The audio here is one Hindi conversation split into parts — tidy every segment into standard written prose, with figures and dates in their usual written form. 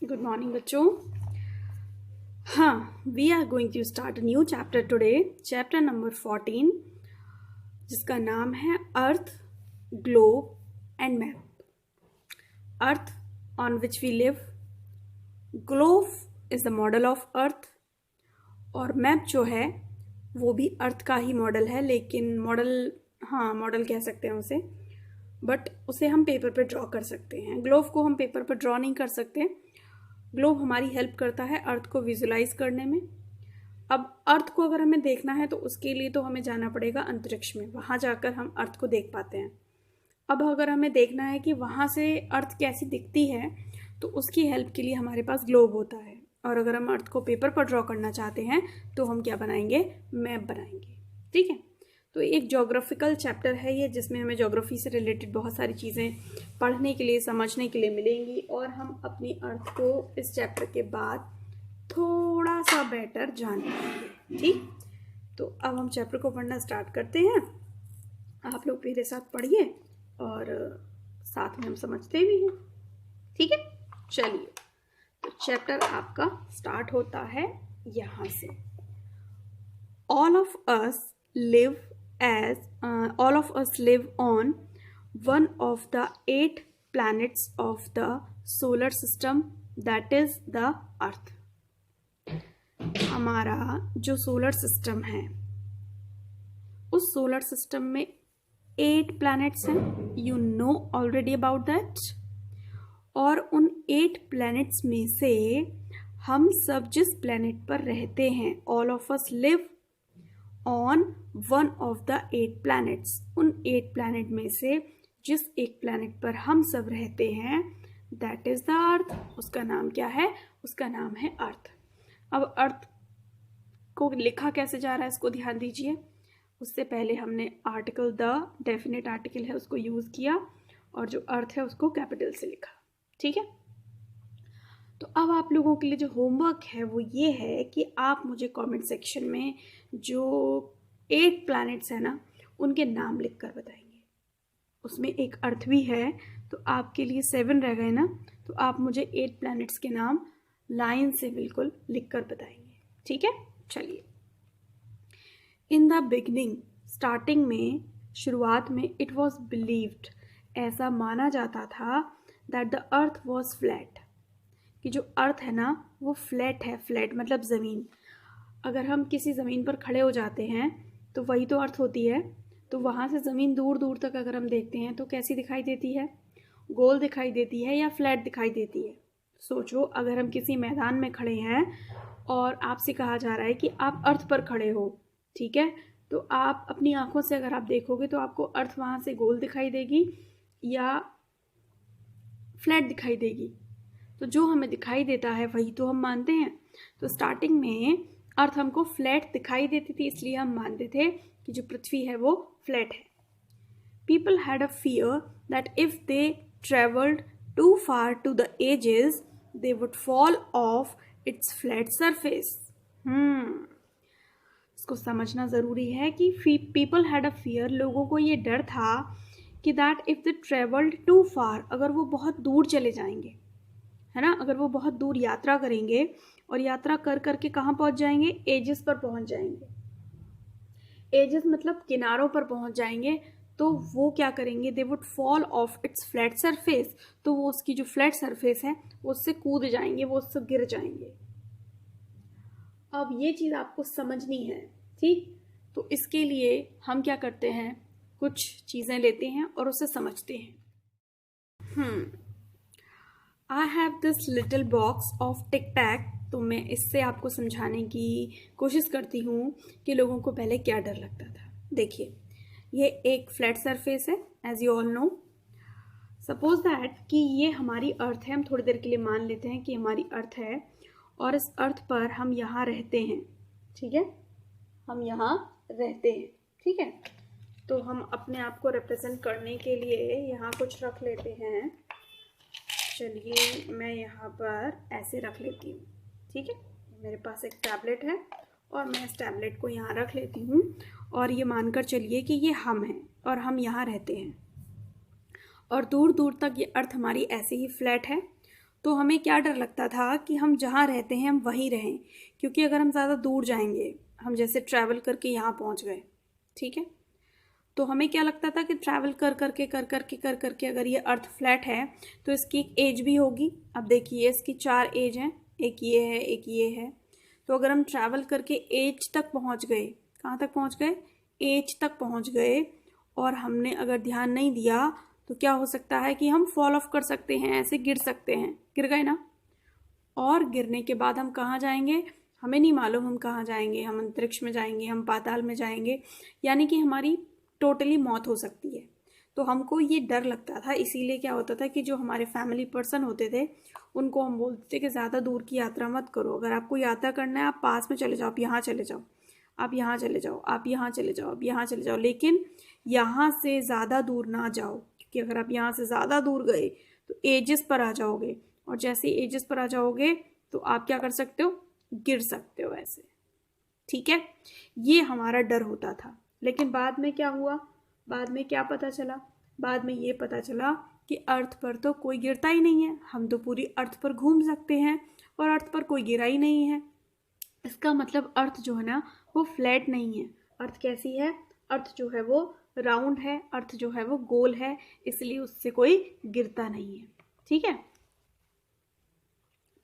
गुड मॉर्निंग बच्चों। हाँ, we are going to start a new chapter today, chapter number 14, जिसका नाम है earth, globe and map. Earth on which we live, globe is the model of earth, और मैप जो है वो भी अर्थ का ही मॉडल है, लेकिन मॉडल कह सकते हैं उसे, बट उसे हम पेपर पर ड्रॉ कर सकते हैं। ग्लोब को हम पेपर पर ड्रॉ नहीं कर सकते। ग्लोब हमारी हेल्प करता है अर्थ को विजुलाइज करने में। अब अर्थ को अगर हमें देखना है तो उसके लिए तो हमें जाना पड़ेगा अंतरिक्ष में, वहाँ जाकर हम अर्थ को देख पाते हैं। अब अगर हमें देखना है कि वहाँ से अर्थ कैसी दिखती है तो उसकी हेल्प के लिए हमारे पास ग्लोब होता है। और अगर हम अर्थ को पेपर पर ड्रॉ करना चाहते हैं तो हम क्या बनाएंगे? मैप बनाएंगे। ठीक है, तो एक ज्योग्राफिकल चैप्टर है ये, जिसमें हमें ज्योग्राफी से रिलेटेड बहुत सारी चीज़ें पढ़ने के लिए, समझने के लिए मिलेंगी, और हम अपनी अर्थ को इस चैप्टर के बाद थोड़ा सा बेटर जान पाएंगे। ठीक, तो अब हम चैप्टर को पढ़ना स्टार्ट करते हैं। आप लोग मेरे साथ पढ़िए और साथ में हम समझते भी हैं। ठीक है, चलिए, तो चैप्टर आपका स्टार्ट होता है यहाँ से। All of us live on one of the 8 planets of the solar system, that is the Earth. हमारा जो सोलर सिस्टम है, उस सोलर सिस्टम में 8 प्लैनेट्स हैं। You know already about that. और उन 8 प्लैनेट्स में से हम सब जिस प्लैनेट पर रहते हैं, all of us live on one of the 8 planets. उन 8 प्लैनेट में से जिस एक प्लैनेट पर हम सब रहते हैं, दैट इज द अर्थ। उसका नाम क्या है? उसका नाम है अर्थ। अब अर्थ को लिखा कैसे जा रहा है, इसको ध्यान दीजिए। उससे पहले हमने आर्टिकल, द डेफिनेट आर्टिकल है, उसको यूज किया, और जो अर्थ है उसको कैपिटल से लिखा। ठीक है, तो अब आप लोगों के लिए जो होमवर्क है वो ये है कि आप मुझे कमेंट सेक्शन में जो 8 प्लैनेट्स हैं ना, उनके नाम लिखकर बताएंगे। उसमें एक अर्थ भी है, तो आपके लिए 7 रह गए ना, तो आप मुझे 8 प्लैनेट्स के नाम लाइन से बिल्कुल लिखकर बताएंगे। ठीक है, चलिए। इन द बिगनिंग, स्टार्टिंग में, शुरुआत में, इट वॉज बिलीव्ड, ऐसा माना जाता था, that the earth was flat, कि जो अर्थ है ना वो फ्लैट है। फ्लैट मतलब ज़मीन। अगर हम किसी ज़मीन पर खड़े हो जाते हैं तो वही तो अर्थ होती है। तो वहाँ से ज़मीन दूर दूर तक अगर हम देखते हैं तो कैसी दिखाई देती है? गोल दिखाई देती है या फ्लैट दिखाई देती है? सोचो, अगर हम किसी मैदान में खड़े हैं और आपसे कहा जा रहा है कि आप अर्थ पर खड़े हो, ठीक है, तो आप अपनी आंखों से अगर आप देखोगे तो आपको अर्थ वहाँ से गोल दिखाई देगी या फ्लैट दिखाई देगी? तो जो हमें दिखाई देता है वही तो हम मानते हैं। तो स्टार्टिंग में अर्थ हमको फ्लैट दिखाई देती थी, इसलिए हम मानते थे कि जो पृथ्वी है वो फ्लैट है। People had a fear that if they travelled to far to the edges they would fall off its flat surface. इसको समझना ज़रूरी है कि पीपल हैड अ फियर, लोगों को ये डर था कि that if they travelled to far, अगर वो बहुत दूर चले जाएंगे, है ना, अगर वो बहुत दूर यात्रा करेंगे और यात्रा कर करके कहाँ पहुँच जाएंगे? एजेस पर पहुँच जाएंगे। एजेस मतलब किनारों पर पहुँच जाएंगे, तो वो क्या करेंगे? दे would fall off its flat surface, तो वो उसकी जो फ्लैट सरफेस है वो उससे कूद जाएंगे, वो उससे गिर जाएंगे। अब ये चीज़ आपको समझनी है, ठीक? तो इसके लिए हम क्या करते हैं, कुछ चीज़ें लेते हैं और उसे समझते हैं। I have this little box of tic tac. तो मैं इससे आपको समझाने की कोशिश करती हूँ कि लोगों को पहले क्या डर लगता था। देखिए, ये एक फ्लैट सरफेस है, as you all know. Suppose that कि ये हमारी अर्थ है। हम थोड़ी देर के लिए मान लेते हैं कि हमारी अर्थ है, और इस अर्थ पर हम यहाँ रहते हैं। ठीक है, हम यहाँ रहते हैं। ठीक है, तो हम अपने आप को रिप्रेजेंट करने के लिए यहाँ कुछ रख लेते हैं। चलिए, मैं यहाँ पर ऐसे रख लेती हूँ। ठीक है, मेरे पास एक टैबलेट है और मैं इस टैबलेट को यहाँ रख लेती हूँ, और ये मानकर चलिए कि ये हम हैं और हम यहाँ रहते हैं, और दूर दूर तक ये अर्थ हमारी ऐसे ही फ्लैट है। तो हमें क्या डर लगता था कि हम जहाँ रहते हैं हम वहीं रहें, क्योंकि अगर हम ज़्यादा दूर जाएंगे, हम जैसे ट्रैवल करके यहाँ पहुँच गए, ठीक है, तो हमें क्या लगता था कि ट्रैवल कर करके अगर ये अर्थ फ्लैट है तो इसकी एक एज भी होगी। अब देखिए इसकी 4 एज हैं, एक ये है, एक ये है। तो अगर हम ट्रैवल करके एज तक पहुंच गए, कहाँ तक पहुंच गए, एज तक पहुंच गए, और हमने अगर ध्यान नहीं दिया तो क्या हो सकता है कि हम फॉल ऑफ कर सकते हैं, ऐसे गिर सकते हैं, गिर गए ना। और गिरने के बाद हम कहाँ जाएंगे, हमें नहीं मालूम हम कहाँ जाएंगे, हम अंतरिक्ष में जाएंगे, हम पाताल में जाएंगे, यानी कि हमारी टोटली मौत हो सकती है। तो हमको ये डर लगता था, इसीलिए क्या होता था कि जो हमारे फैमिली पर्सन होते थे उनको हम बोलते थे कि ज़्यादा दूर की यात्रा मत करो, अगर आपको यात्रा करना है आप पास में चले जाओ, आप यहाँ चले जाओ, आप यहाँ चले जाओ, आप यहाँ चले जाओ, आप यहाँ चले जाओ, लेकिन यहाँ से ज़्यादा दूर ना जाओ, क्योंकि अगर आप यहाँ से ज़्यादा दूर गए तो एजेस पर आ जाओगे, और जैसे एजेस पर आ जाओगे तो आप क्या कर सकते हो, गिर सकते हो ऐसे, ठीक है। ये हमारा डर होता था। लेकिन बाद में क्या हुआ, बाद में क्या पता चला, बाद में ये पता चला कि अर्थ पर तो कोई गिरता ही नहीं है, हम तो पूरी अर्थ पर घूम सकते हैं और अर्थ पर कोई गिरा ही नहीं है। इसका मतलब अर्थ जो है ना वो फ्लैट नहीं है। अर्थ कैसी है, अर्थ जो है वो राउंड है, अर्थ जो है वो गोल है, इसलिए उससे कोई गिरता नहीं है, ठीक है।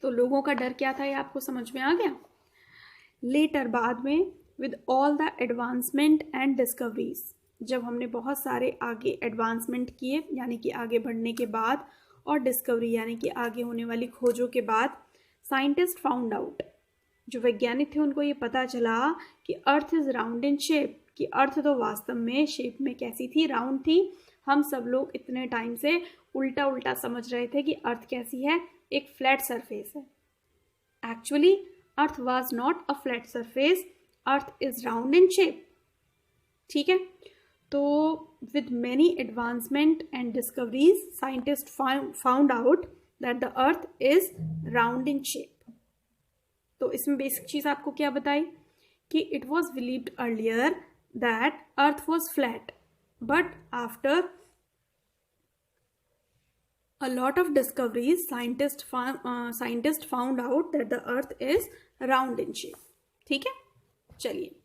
तो लोगों का डर क्या था ये आपको समझ में आ गया। लेटर बाद में with all the advancement and discoveries, जब हमने बहुत सारे आगे एडवांसमेंट किए यानी कि आगे बढ़ने के बाद, और डिस्कवरी यानी कि आगे होने वाली खोजों के बाद, साइंटिस्ट फाउंड आउट, जो वैज्ञानिक थे उनको ये पता चला कि earth is round in shape, कि अर्थ तो वास्तव में शेप में कैसी थी, राउंड थी। हम सब लोग इतने टाइम से उल्टा उल्टा समझ रहे थे कि अर्थ कैसी है, एक फ्लैट सरफेस है। Actually earth was not a flat surface, earth is round in shape, ठीक है। तो with many advancement and discoveries scientist found out that the earth is round in shape. तो इसमें बेसिक चीज आपको क्या बताई कि it was believed earlier that earth was flat, but after a lot of discoveries scientists found out that the earth is round in shape, ठीक है। चलिए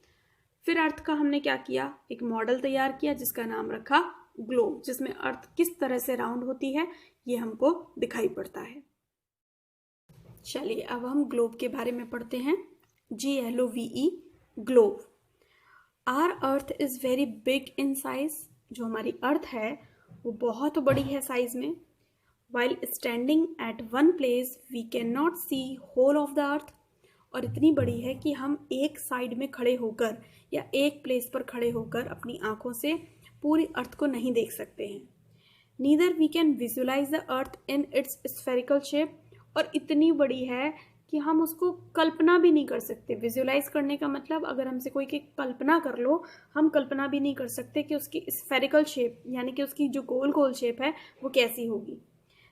फिर अर्थ का हमने क्या किया, एक मॉडल तैयार किया जिसका नाम रखा ग्लोब, जिसमें अर्थ किस तरह से राउंड होती है ये हमको दिखाई पड़ता है। चलिए अब हम ग्लोब के बारे में पढ़ते हैं। GLOVE globe. Our earth is very big in size, जो हमारी अर्थ है वो बहुत बड़ी है साइज में। While standing at one place, we cannot see whole of the earth, और इतनी बड़ी है कि हम एक साइड में खड़े होकर या एक प्लेस पर खड़े होकर अपनी आंखों से पूरी अर्थ को नहीं देख सकते हैं। Neither we can visualize the earth in its spherical shape, और इतनी बड़ी है कि हम उसको कल्पना भी नहीं कर सकते। विजुलाइज करने का मतलब अगर हमसे कोई की कल्पना कर लो, हम कल्पना भी नहीं कर सकते कि उसकी स्फेरिकल शेप यानी कि उसकी जो गोल गोल शेप है वो कैसी होगी।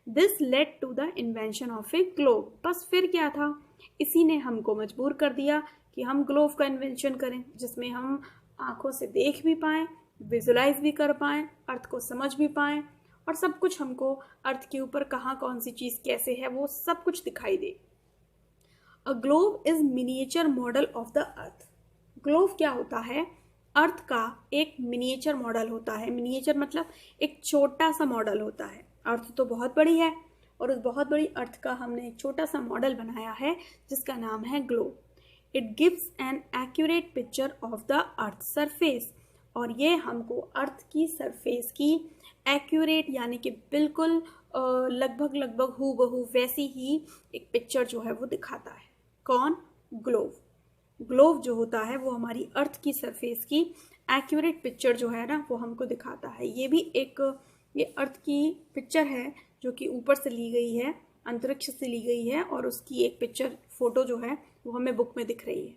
This led to the invention of a globe. बस फिर क्या था, इसी ने हमको मजबूर कर दिया कि हम ग्लोब का इन्वेंशन करें, जिसमें हम आंखों से देख भी पाएँ, विजुलाइज भी कर पाएँ, अर्थ को समझ भी पाएँ, और सब कुछ हमको अर्थ के ऊपर कहाँ कौन सी चीज़ कैसे है वो सब कुछ दिखाई दे। A globe is miniature model of the earth. Globe क्या होता है, अर्थ का एक मिनिएचर मॉडल होता है। मिनिएचर मतलब एक छोटा सा मॉडल होता है। अर्थ तो बहुत बड़ी है और उस बहुत बड़ी अर्थ का हमने एक छोटा सा मॉडल बनाया है जिसका नाम है globe. It gives an accurate picture of the earth surface, और ये हमको अर्थ की सरफेस की एक्यूरेट यानी कि बिल्कुल लगभग हूबहू वैसी ही एक पिक्चर जो है वो दिखाता है। कौन, ग्लोब। ग्लोब जो होता है वो हमारी अर्थ की सरफेस की एक्यूरेट पिक्चर जो है ना वो हमको दिखाता है। ये भी ये अर्थ की पिक्चर है जो कि ऊपर से ली गई है, अंतरिक्ष से ली गई है, और उसकी एक पिक्चर फोटो जो है वो हमें बुक में दिख रही है।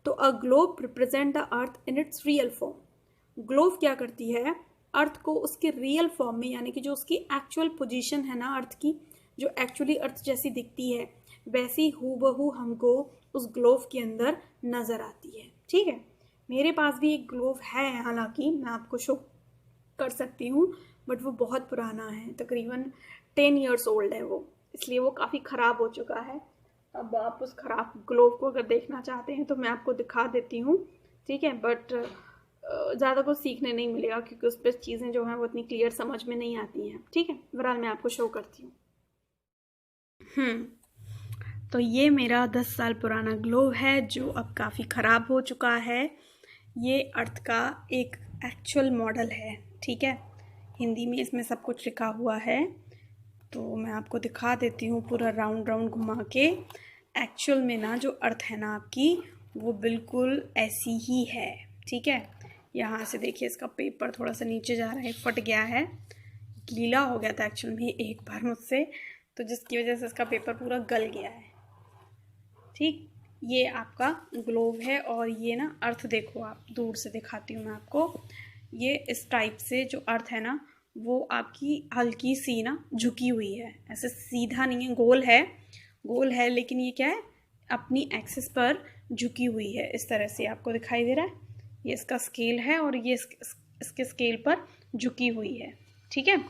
तो a globe represent the earth in its real form. Globe क्या करती है, अर्थ को उसके रियल फॉर्म में यानी कि जो उसकी एक्चुअल पोजीशन है ना अर्थ की, जो एक्चुअली अर्थ जैसी दिखती है वैसी हूबहू हमको उस ग्लोब के अंदर नज़र आती है। ठीक है, मेरे पास भी एक ग्लोब है, हालांकि मैं आपको शो कर सकती हूँ, बट वो बहुत पुराना है, तकरीबन 10 years ओल्ड है वो, इसलिए वो काफ़ी ख़राब हो चुका है। अब आप उस ख़राब ग्लोव को अगर देखना चाहते हैं तो मैं आपको दिखा देती हूँ, ठीक है। बट ज़्यादा कुछ सीखने नहीं मिलेगा क्योंकि उस पर चीज़ें जो हैं वो इतनी क्लियर समझ में नहीं आती हैं, ठीक है। बहरहाल मैं आपको शो करती हूँ। तो ये मेरा 10 साल पुराना ग्लोव है जो अब काफ़ी ख़राब हो चुका है। ये अर्थ का एक एक्चुअल मॉडल है, ठीक है। हिंदी में इसमें सब कुछ लिखा हुआ है, तो मैं आपको दिखा देती हूँ पूरा राउंड राउंड घुमा के। एक्चुअल में ना जो अर्थ है ना आपकी, वो बिल्कुल ऐसी ही है, ठीक है। यहाँ से देखिए, इसका पेपर थोड़ा सा नीचे जा रहा है, फट गया है, गीला हो गया था एक्चुअल में एक बार मुझसे, तो जिसकी वजह से इसका पेपर पूरा गल गया है, ठीक। ये आपका ग्लोव है और ये ना अर्थ देखो, आप दूर से दिखाती हूँ मैं आपको। ये इस टाइप से जो अर्थ है ना, वो आपकी हल्की सी ना झुकी हुई है, ऐसे सीधा नहीं है, गोल है लेकिन ये क्या है, अपनी एक्सिस पर झुकी हुई है। इस तरह से आपको दिखाई दे रहा है, ये इसका स्केल है और ये इसके स्केल पर झुकी हुई है, ठीक है।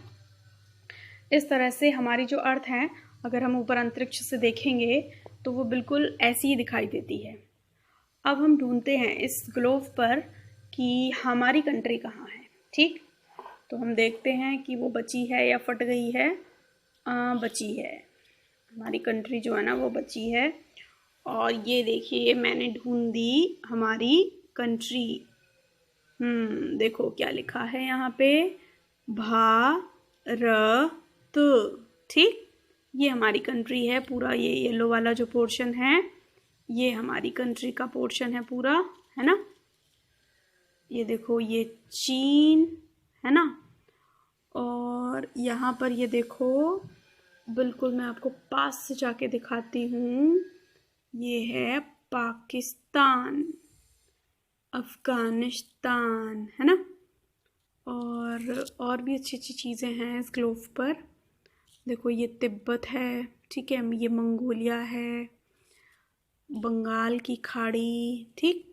इस तरह से हमारी जो अर्थ है, अगर हम ऊपर अंतरिक्ष से देखेंगे तो वो बिल्कुल ऐसी ही दिखाई देती है। अब हम ढूंढते हैं इस ग्लोव पर कि हमारी कंट्री कहाँ है, ठीक। तो हम देखते हैं कि वो बची है या फट गई है। बची है, हमारी कंट्री जो है ना वो बची है। और ये देखिए, मैंने ढूंढ दी हमारी कंट्री। देखो क्या लिखा है यहाँ पे, भारत, ठीक। ये हमारी कंट्री है पूरा, ये येलो वाला जो पोर्शन है ये हमारी कंट्री का पोर्शन है पूरा, है ना। ये देखो, ये चीन है ना, और यहाँ पर ये देखो, बिल्कुल मैं आपको पास से जाके दिखाती हूँ, ये है पाकिस्तान, अफगानिस्तान, है ना। और भी अच्छी अच्छी चीज़ें हैं इस ग्लोव पर। देखो, ये तिब्बत है, ठीक है, ये मंगोलिया है, बंगाल की खाड़ी, ठीक।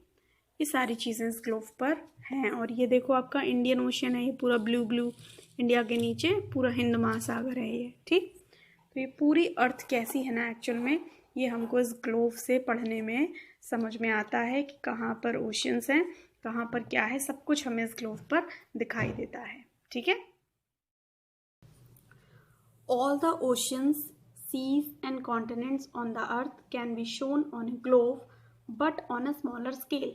ये सारी चीज़ें इस ग्लोव पर हैं। और ये देखो, आपका इंडियन ओशन है, ये पूरा ब्लू ब्लू, इंडिया के नीचे पूरा हिंद महासागर है ये, ठीक। तो ये पूरी अर्थ कैसी है ना, एक्चुअल में ये हमको इस ग्लोव से पढ़ने में समझ में आता है कि कहाँ पर ओशंस हैं, कहाँ पर क्या है, सब कुछ हमें इस ग्लोव पर दिखाई देता है, ठीक है। All the oceans, seas and continents on the earth can be shown on a globe, but on a smaller scale.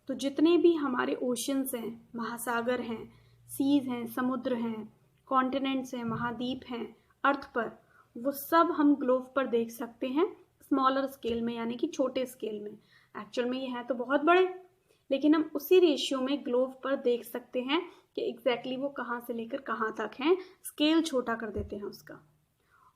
तो जितने भी हमारे ओशंस हैं, महासागर हैं, सीज हैं, समुद्र हैं, कॉन्टिनेंट्स हैं, महाद्वीप हैं अर्थ पर, वो सब हम ग्लोब पर देख सकते हैं स्मॉलर स्केल में, यानी कि छोटे स्केल में। एक्चुअल में ये है तो बहुत बड़े, लेकिन हम उसी रेशियो में ग्लोब पर देख सकते हैं कि एग्जैक्टली वो कहाँ से लेकर कहाँ तक हैं, स्केल छोटा कर देते हैं उसका।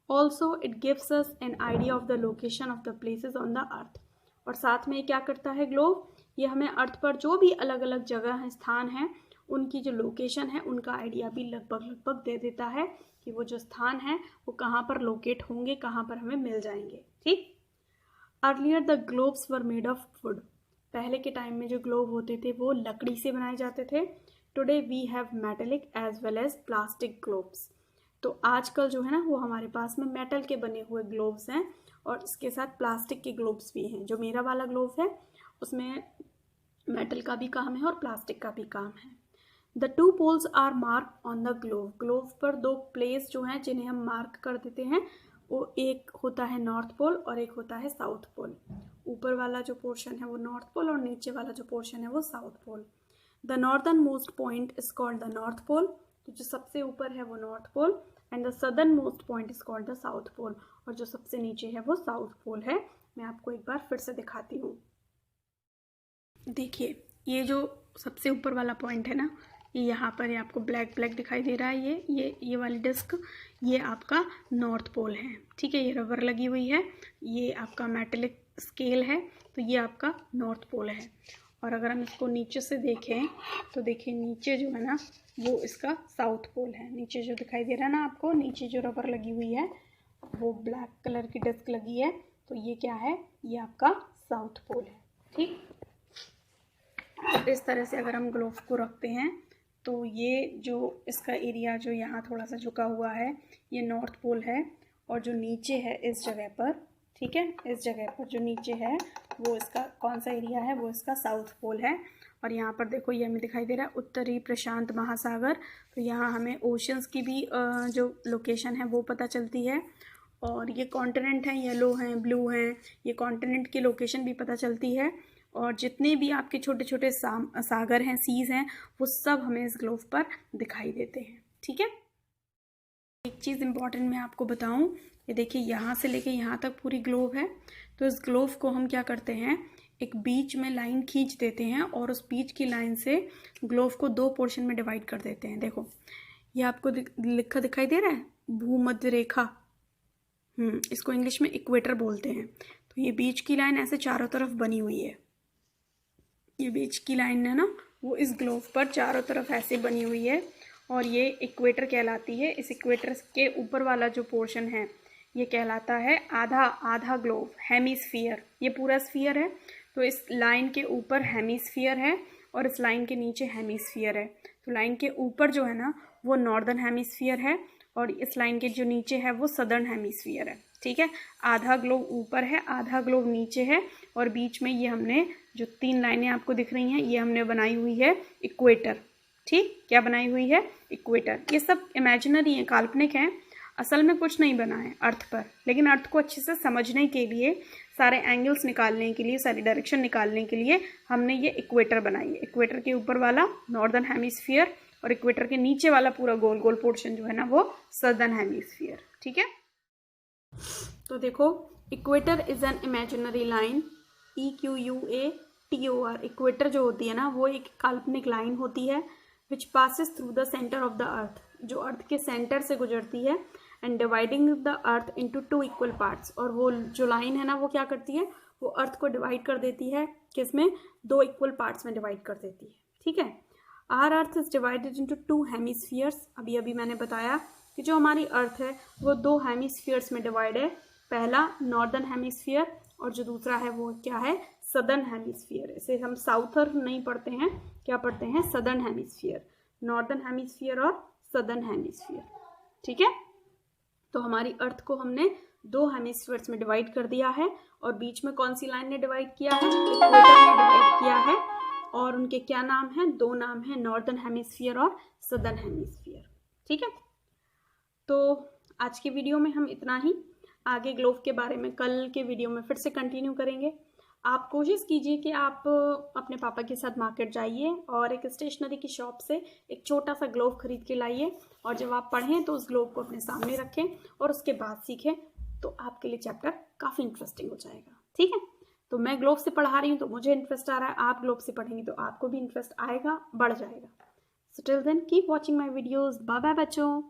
Also it gives us an idea of the location of the places on the earth. और साथ में क्या करता है ग्लोब, ये हमें अर्थ पर जो भी अलग अलग जगह हैं, स्थान हैं, उनकी जो लोकेशन है उनका आइडिया भी लगभग दे देता है कि वो जो स्थान है वो कहाँ पर लोकेट होंगे, कहाँ पर हमें मिल जाएंगे, ठीक। Earlier the globes were made of wood. पहले के टाइम में जो ग्लोब होते थे वो लकड़ी से बनाए जाते थे। Today we have metallic as well as plastic globes. तो आजकल जो है ना वो हमारे पास में मेटल के बने हुए ग्लोब्स हैं और इसके साथ प्लास्टिक के ग्लोब्स भी हैं। जो मेरा वाला ग्लोब है उसमें मेटल का भी काम है और प्लास्टिक का भी काम है। The two poles are mark on the globe. Globe पर दो प्लेस जो हैं जिन्हें हम मार्क कर देते हैं, वो एक होता है नॉर्थ पोल और एक होता है साउथ पोल। ऊपर वाला जो पोर्शन है वो नॉर्थ पोल और नीचे वाला जो पोर्शन है वो south pole. The northern most point is called the north pole. तो जो सबसे ऊपर है वो north pole, and the southern most point is called the south pole, और जो सबसे नीचे है वो साउथ पोल है। मैं आपको एक बार फिर से दिखाती हूँ। देखिए, ये जो सबसे ऊपर वाला पॉइंट है ना, ये यहाँ पर आपको ब्लैक ब्लैक दिखाई दे रहा है, ये वाली डिस्क, ये आपका नॉर्थ पोल है, ठीक है। ये रबर लगी हुई है, ये आपका मेटेलिक स्केल है, तो ये आपका नॉर्थ पोल है। और अगर हम इसको नीचे से देखें तो देखिए नीचे जो है ना वो इसका साउथ पोल है। नीचे जो दिखाई दे रहा है ना आपको, नीचे जो रबर लगी हुई है वो ब्लैक कलर की डिस्क लगी है, तो ये क्या है, ये आपका साउथ पोल है, ठीक। इस तरह से अगर हम ग्लोब को रखते हैं तो ये जो इसका एरिया जो यहाँ थोड़ा सा झुका हुआ है ये नॉर्थ पोल है, और जो नीचे है इस जगह पर, ठीक है, इस जगह पर जो नीचे है वो इसका कौन सा एरिया है, वो इसका साउथ पोल है। और यहाँ पर देखो ये हमें दिखाई दे रहा है उत्तरी प्रशांत महासागर। तो यहाँ हमें ओशंस की भी जो लोकेशन है वो पता चलती है, और ये कॉन्टिनेंट हैं, येलो हैं, ब्लू हैं, ये कॉन्टिनेंट की लोकेशन भी पता चलती है। और जितने भी आपके छोटे छोटे सागर हैं, सीज़ हैं, वो सब हमें इस ग्लोब पर दिखाई देते हैं, ठीक है। एक चीज़ इम्पॉर्टेंट मैं आपको बताऊं, ये देखिए यहाँ से लेके यहाँ तक पूरी ग्लोब है। तो इस ग्लोब को हम क्या करते हैं, एक बीच में लाइन खींच देते हैं और उस बीच की लाइन से ग्लोब को 2 पोर्शन में डिवाइड कर देते हैं। देखो ये आपको लिखा दिखाई दे रहा है, भूमध्य रेखा, इसको इंग्लिश में इक्वेटर बोलते हैं। तो ये बीच की लाइन ऐसे चारों तरफ बनी हुई है, ये बीच की लाइन है ना, वो इस ग्लोब पर चारों तरफ ऐसे बनी हुई है, और ये इक्वेटर कहलाती है। इस इक्वेटर के ऊपर वाला जो पोर्शन है ये कहलाता है आधा ग्लोब, हेमिस्फीयर। ये पूरा स्फीयर है, तो इस लाइन के ऊपर हेमिस्फीयर है और इस लाइन के नीचे हेमिस्फीयर है। तो लाइन के ऊपर जो है ना वो नॉर्दर्न हेमिस्फीयर है, और इस लाइन के जो नीचे है वो सदर्न हेमिस्फीयर है, ठीक है। आधा ग्लोब ऊपर है, आधा ग्लोब नीचे है, और बीच में ये हमने जो 3 लाइनें आपको दिख रही हैं ये हमने बनाई हुई है इक्वेटर, ठीक। क्या बनाई हुई है, इक्वेटर। ये सब इमेजिनरी है, काल्पनिक है, असल में कुछ नहीं बना है अर्थ पर, लेकिन अर्थ को अच्छे से समझने के लिए, सारे एंगल्स निकालने के लिए, सारी डायरेक्शन निकालने के लिए हमने ये इक्वेटर बनाई है। इक्वेटर के ऊपर वाला नॉर्दर्न हेमिस्फीयर और इक्वेटर के नीचे वाला पूरा गोल गोल पोर्शन जो है ना वो सदर्न हेमिस्फीयर, ठीक है। तो देखो equator is an imaginary line, EQUATOR। Equator जो होती है ना वो एक काल्पनिक लाइन होती है which passes through the centre of the अर्थ, जो अर्थ के सेंटर से गुजरती है, and dividing the earth into 2 equal parts. और वो जो लाइन है ना वो क्या करती है, वो अर्थ को डिवाइड कर देती है, किसमें, 2 इक्वल पार्ट्स में डिवाइड कर देती है, ठीक है। Our earth is divided into 2 hemispheres. अभी मैंने बताया कि जो हमारी अर्थ है वो 2 हेमिस्फीयर्स में डिवाइड है, पहला नॉर्दर्न हेमिस्फीयर और जो दूसरा है वो क्या है, सदर्न हेमिस्फीयर। इसे हम साउथर नहीं पढ़ते हैं, क्या पढ़ते हैं, सदर्न हेमिस्फीयर, नॉर्दर्न हेमिस्फीयर और सदर्न हेमिस्फीयर, ठीक है। तो हमारी अर्थ को हमने 2 हेमिस्फीयर्स में डिवाइड कर दिया है, और बीच में कौन सी लाइन ने डिवाइड किया है, इक्वेटर ने डिवाइड किया है, और उनके क्या नाम हैं, 2 नाम हैं, नॉर्दर्न हेमिस्फीयर और सदर्न हेमिस्फीयर, ठीक है। तो आज की वीडियो में हम इतना ही, आगे ग्लोब के बारे में कल के वीडियो में फिर से कंटिन्यू करेंगे। आप कोशिश कीजिए कि आप अपने पापा के साथ मार्केट जाइए और एक स्टेशनरी की शॉप से एक छोटा सा ग्लोब खरीद के लाइए, और जब आप पढ़ें तो उस ग्लोब को अपने सामने रखें और उसके बाद सीखें, तो आपके लिए चैप्टर काफ़ी इंटरेस्टिंग हो जाएगा, ठीक है। तो मैं ग्लोब से पढ़ा रही हूँ तो मुझे इंटरेस्ट आ रहा है, आप ग्लोब से पढ़ेंगे तो आपको भी इंटरेस्ट आएगा, बढ़ जाएगा। So till then keep watching my videos, bye bye बच्चों।